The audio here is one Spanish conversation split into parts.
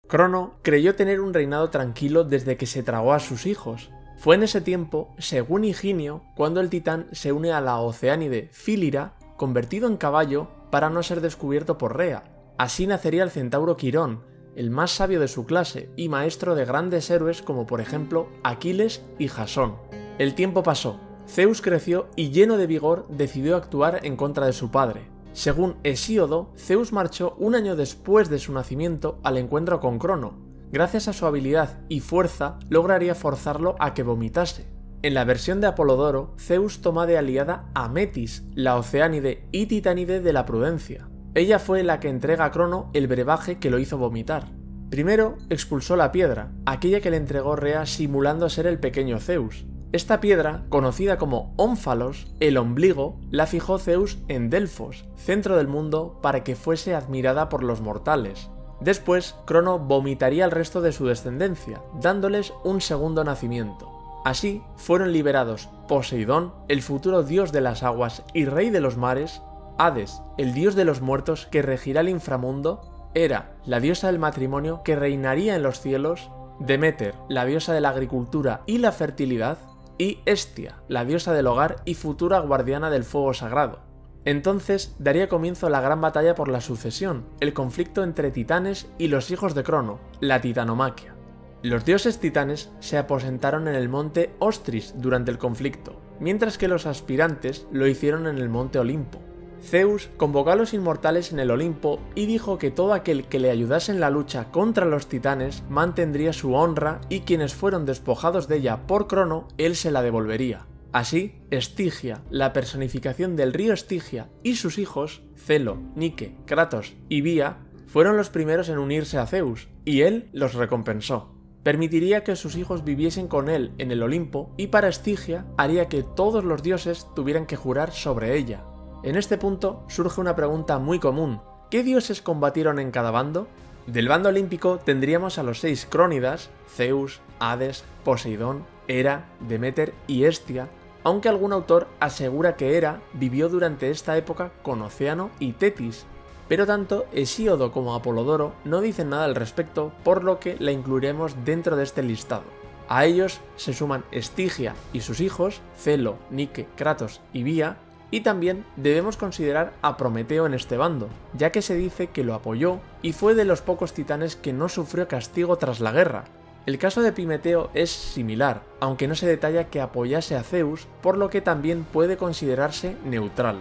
Crono creyó tener un reinado tranquilo desde que se tragó a sus hijos. Fue en ese tiempo, según Higinio, cuando el titán se une a la oceánide Fílira, convertido en caballo para no ser descubierto por Rea. Así nacería el centauro Quirón, el más sabio de su clase y maestro de grandes héroes como por ejemplo Aquiles y Jasón. El tiempo pasó, Zeus creció y lleno de vigor decidió actuar en contra de su padre. Según Hesíodo, Zeus marchó un año después de su nacimiento al encuentro con Crono. Gracias a su habilidad y fuerza lograría forzarlo a que vomitase. En la versión de Apolodoro, Zeus toma de aliada a Metis, la oceánide y titánide de la prudencia. Ella fue la que entrega a Crono el brebaje que lo hizo vomitar. Primero expulsó la piedra, aquella que le entregó Rea simulando ser el pequeño Zeus. Esta piedra, conocida como Ónfalos, el ombligo, la fijó Zeus en Delfos, centro del mundo, para que fuese admirada por los mortales. Después, Crono vomitaría al resto de su descendencia, dándoles un segundo nacimiento. Así fueron liberados Poseidón, el futuro dios de las aguas y rey de los mares, Hades, el dios de los muertos que regirá el inframundo, Hera, la diosa del matrimonio que reinaría en los cielos, Deméter, la diosa de la agricultura y la fertilidad, y Hestia, la diosa del hogar y futura guardiana del fuego sagrado. Entonces daría comienzo la gran batalla por la sucesión, el conflicto entre titanes y los hijos de Crono, la titanomaquia. Los dioses titanes se aposentaron en el monte Ostris durante el conflicto, mientras que los aspirantes lo hicieron en el monte Olimpo. Zeus convocó a los inmortales en el Olimpo y dijo que todo aquel que le ayudase en la lucha contra los titanes mantendría su honra y quienes fueron despojados de ella por Crono, él se la devolvería. Así, Estigia, la personificación del río Estigia y sus hijos, Celo, Nike, Kratos y Bía, fueron los primeros en unirse a Zeus, y él los recompensó. Permitiría que sus hijos viviesen con él en el Olimpo y para Estigia haría que todos los dioses tuvieran que jurar sobre ella. En este punto surge una pregunta muy común. ¿Qué dioses combatieron en cada bando? Del bando olímpico tendríamos a los 6 Crónidas, Zeus, Hades, Poseidón, Hera, Deméter y Hestia, aunque algún autor asegura que Hera vivió durante esta época con Océano y Tetis, pero tanto Hesíodo como Apolodoro no dicen nada al respecto, por lo que la incluiremos dentro de este listado. A ellos se suman Estigia y sus hijos, Celo, Nike, Kratos y Bía, y también debemos considerar a Prometeo en este bando, ya que se dice que lo apoyó y fue de los pocos titanes que no sufrió castigo tras la guerra. El caso de Epimeteo es similar, aunque no se detalla que apoyase a Zeus, por lo que también puede considerarse neutral.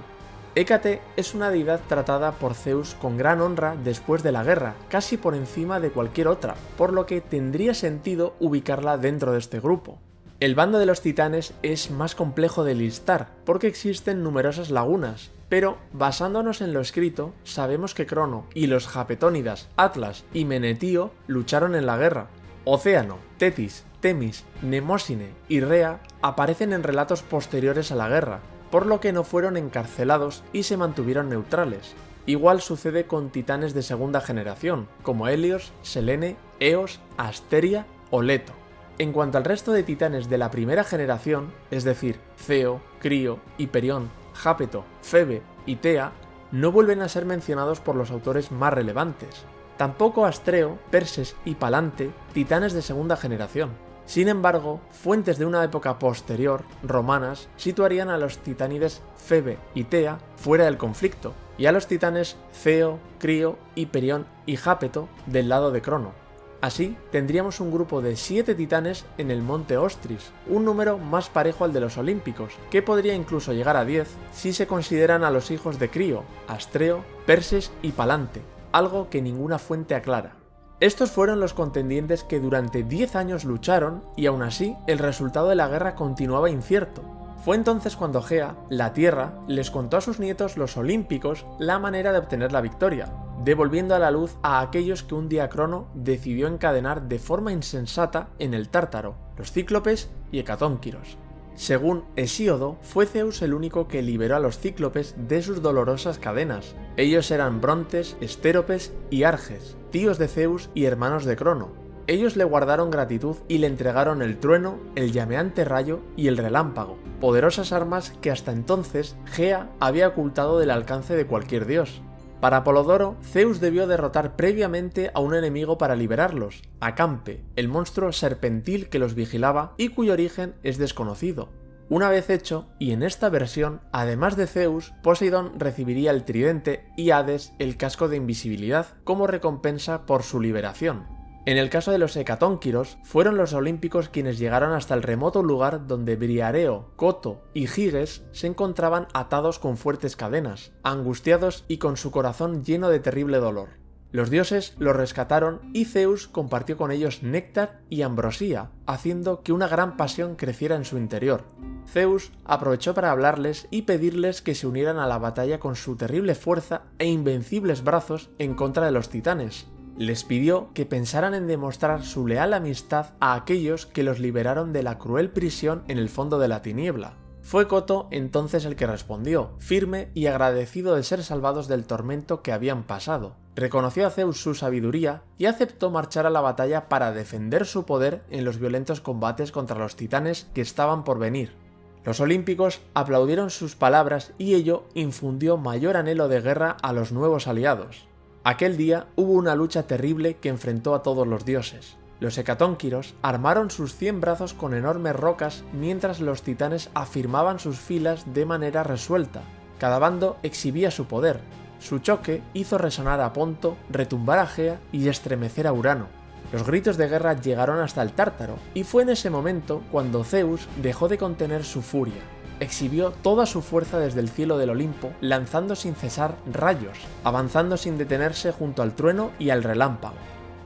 Hécate es una deidad tratada por Zeus con gran honra después de la guerra, casi por encima de cualquier otra, por lo que tendría sentido ubicarla dentro de este grupo. El bando de los titanes es más complejo de listar, porque existen numerosas lagunas, pero basándonos en lo escrito, sabemos que Crono y los Japetónidas, Atlas y Menetío lucharon en la guerra. Océano, Tetis, Temis, Nemósine y Rea aparecen en relatos posteriores a la guerra, por lo que no fueron encarcelados y se mantuvieron neutrales. Igual sucede con titanes de segunda generación, como Helios, Selene, Eos, Asteria o Leto. En cuanto al resto de titanes de la primera generación, es decir, Ceo, Crío, Hiperión, Jápeto, Febe y Tea, no vuelven a ser mencionados por los autores más relevantes. Tampoco Astreo, Perses y Palante, titanes de segunda generación. Sin embargo, fuentes de una época posterior, romanas, situarían a los titánides Febe y Tea fuera del conflicto, y a los titanes Ceo, Crío, Hiperión y Jápeto del lado de Crono. Así, tendríamos un grupo de 7 titanes en el monte Ostris, un número más parejo al de los olímpicos, que podría incluso llegar a 10 si se consideran a los hijos de Crío, Astreo, Perses y Palante, algo que ninguna fuente aclara. Estos fueron los contendientes que durante 10 años lucharon y aún así el resultado de la guerra continuaba incierto. Fue entonces cuando Gea, la Tierra, les contó a sus nietos los olímpicos la manera de obtener la victoria, devolviendo a la luz a aquellos que un día Crono decidió encadenar de forma insensata en el Tártaro, los Cíclopes y Hecatónquiros. Según Hesíodo, fue Zeus el único que liberó a los Cíclopes de sus dolorosas cadenas. Ellos eran Brontes, Estéropes y Arges, tíos de Zeus y hermanos de Crono. Ellos le guardaron gratitud y le entregaron el trueno, el llameante rayo y el relámpago, poderosas armas que hasta entonces Gea había ocultado del alcance de cualquier dios. Para Apolodoro, Zeus debió derrotar previamente a un enemigo para liberarlos, a Campe, el monstruo serpentil que los vigilaba y cuyo origen es desconocido. Una vez hecho, y en esta versión, además de Zeus, Poseidón recibiría el tridente y Hades el casco de invisibilidad como recompensa por su liberación. En el caso de los hecatónquiros, fueron los olímpicos quienes llegaron hasta el remoto lugar donde Briareo, Coto y Giges se encontraban atados con fuertes cadenas, angustiados y con su corazón lleno de terrible dolor. Los dioses los rescataron y Zeus compartió con ellos néctar y ambrosía, haciendo que una gran pasión creciera en su interior. Zeus aprovechó para hablarles y pedirles que se unieran a la batalla con su terrible fuerza e invencibles brazos en contra de los titanes. Les pidió que pensaran en demostrar su leal amistad a aquellos que los liberaron de la cruel prisión en el fondo de la tiniebla. Fue Coto entonces el que respondió, firme y agradecido de ser salvados del tormento que habían pasado. Reconoció a Zeus su sabiduría y aceptó marchar a la batalla para defender su poder en los violentos combates contra los titanes que estaban por venir. Los olímpicos aplaudieron sus palabras y ello infundió mayor anhelo de guerra a los nuevos aliados. Aquel día hubo una lucha terrible que enfrentó a todos los dioses. Los hecatónquiros armaron sus 100 brazos con enormes rocas mientras los titanes afirmaban sus filas de manera resuelta. Cada bando exhibía su poder. Su choque hizo resonar a Ponto, retumbar a Gea y estremecer a Urano. Los gritos de guerra llegaron hasta el Tártaro y fue en ese momento cuando Zeus dejó de contener su furia. Exhibió toda su fuerza desde el cielo del Olimpo, lanzando sin cesar rayos, avanzando sin detenerse junto al trueno y al relámpago.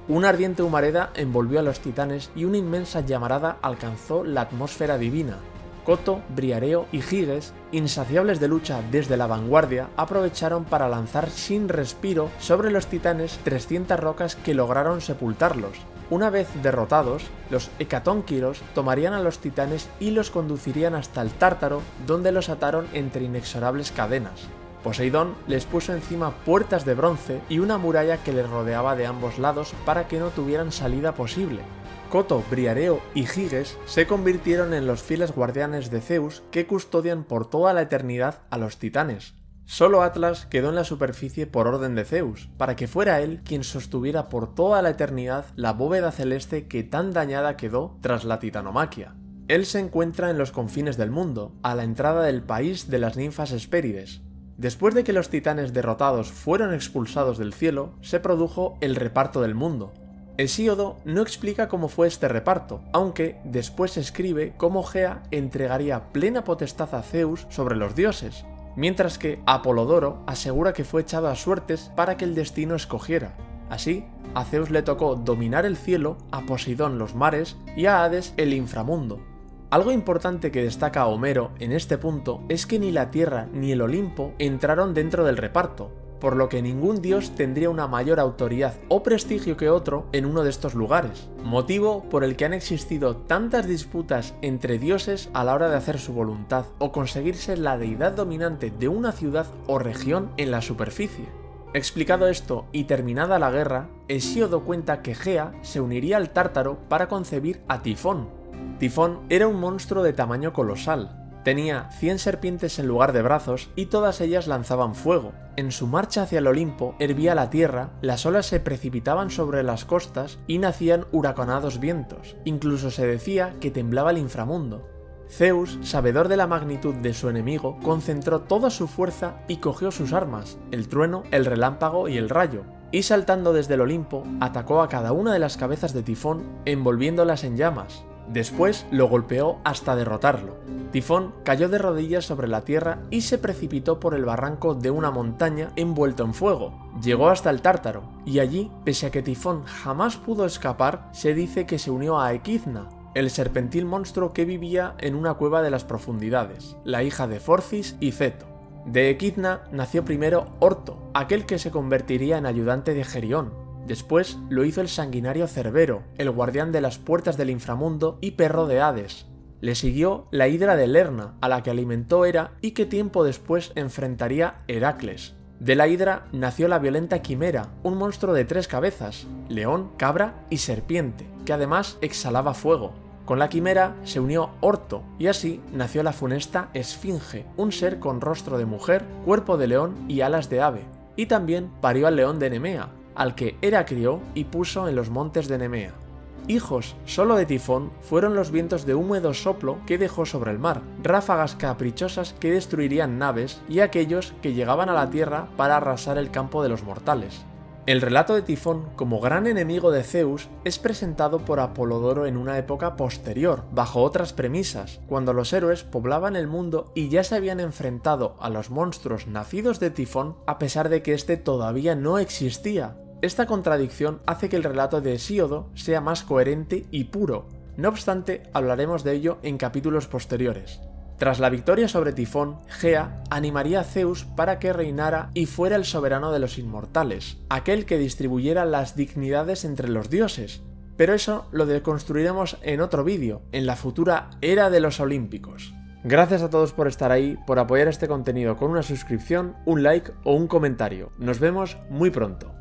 Una ardiente humareda envolvió a los titanes y una inmensa llamarada alcanzó la atmósfera divina. Coto, Briareo y Giges, insaciables de lucha desde la vanguardia, aprovecharon para lanzar sin respiro sobre los titanes 300 rocas que lograron sepultarlos. Una vez derrotados, los hecatónquiros tomarían a los titanes y los conducirían hasta el Tártaro, donde los ataron entre inexorables cadenas. Poseidón les puso encima puertas de bronce y una muralla que les rodeaba de ambos lados para que no tuvieran salida posible. Coto, Briareo y Giges se convirtieron en los fieles guardianes de Zeus que custodian por toda la eternidad a los titanes. Solo Atlas quedó en la superficie por orden de Zeus, para que fuera él quien sostuviera por toda la eternidad la bóveda celeste que tan dañada quedó tras la titanomaquia. Él se encuentra en los confines del mundo, a la entrada del país de las ninfas Hespérides. Después de que los titanes derrotados fueron expulsados del cielo, se produjo el reparto del mundo. Hesíodo no explica cómo fue este reparto, aunque después escribe cómo Gea entregaría plena potestad a Zeus sobre los dioses, mientras que Apolodoro asegura que fue echado a suertes para que el destino escogiera. Así, a Zeus le tocó dominar el cielo, a Poseidón los mares y a Hades el inframundo. Algo importante que destaca Homero en este punto es que ni la Tierra ni el Olimpo entraron dentro del reparto, por lo que ningún dios tendría una mayor autoridad o prestigio que otro en uno de estos lugares, motivo por el que han existido tantas disputas entre dioses a la hora de hacer su voluntad o conseguirse la deidad dominante de una ciudad o región en la superficie. Explicado esto y terminada la guerra, Hesíodo cuenta que Gea se uniría al Tártaro para concebir a Tifón. Tifón era un monstruo de tamaño colosal. Tenía 100 serpientes en lugar de brazos y todas ellas lanzaban fuego. En su marcha hacia el Olimpo hervía la tierra, las olas se precipitaban sobre las costas y nacían huracanados vientos. Incluso se decía que temblaba el inframundo. Zeus, sabedor de la magnitud de su enemigo, concentró toda su fuerza y cogió sus armas, el trueno, el relámpago y el rayo, y saltando desde el Olimpo, atacó a cada una de las cabezas de Tifón, envolviéndolas en llamas. Después lo golpeó hasta derrotarlo. Tifón cayó de rodillas sobre la tierra y se precipitó por el barranco de una montaña envuelto en fuego. Llegó hasta el Tártaro, y allí, pese a que Tifón jamás pudo escapar, se dice que se unió a Equidna, el serpentil monstruo que vivía en una cueva de las profundidades, la hija de Forcis y Ceto. De Equidna nació primero Orto, aquel que se convertiría en ayudante de Gerión. Después lo hizo el sanguinario Cerbero, el guardián de las puertas del inframundo y perro de Hades. Le siguió la hidra de Lerna, a la que alimentó Hera y que tiempo después enfrentaría Heracles. De la hidra nació la violenta Quimera, un monstruo de 3 cabezas, león, cabra y serpiente, que además exhalaba fuego. Con la Quimera se unió Orto, y así nació la funesta Esfinge, un ser con rostro de mujer, cuerpo de león y alas de ave. y también parió al león de Nemea, al que Hera crió y puso en los montes de Nemea. Hijos solo de Tifón fueron los vientos de húmedo soplo que dejó sobre el mar, ráfagas caprichosas que destruirían naves y aquellos que llegaban a la tierra para arrasar el campo de los mortales. El relato de Tifón como gran enemigo de Zeus es presentado por Apolodoro en una época posterior, bajo otras premisas, cuando los héroes poblaban el mundo y ya se habían enfrentado a los monstruos nacidos de Tifón a pesar de que este todavía no existía. Esta contradicción hace que el relato de Hesíodo sea más coherente y puro. No obstante, hablaremos de ello en capítulos posteriores. Tras la victoria sobre Tifón, Gea animaría a Zeus para que reinara y fuera el soberano de los inmortales, aquel que distribuyera las dignidades entre los dioses. Pero eso lo deconstruiremos en otro vídeo, en la futura Era de los Olímpicos. Gracias a todos por estar ahí, por apoyar este contenido con una suscripción, un like o un comentario. Nos vemos muy pronto.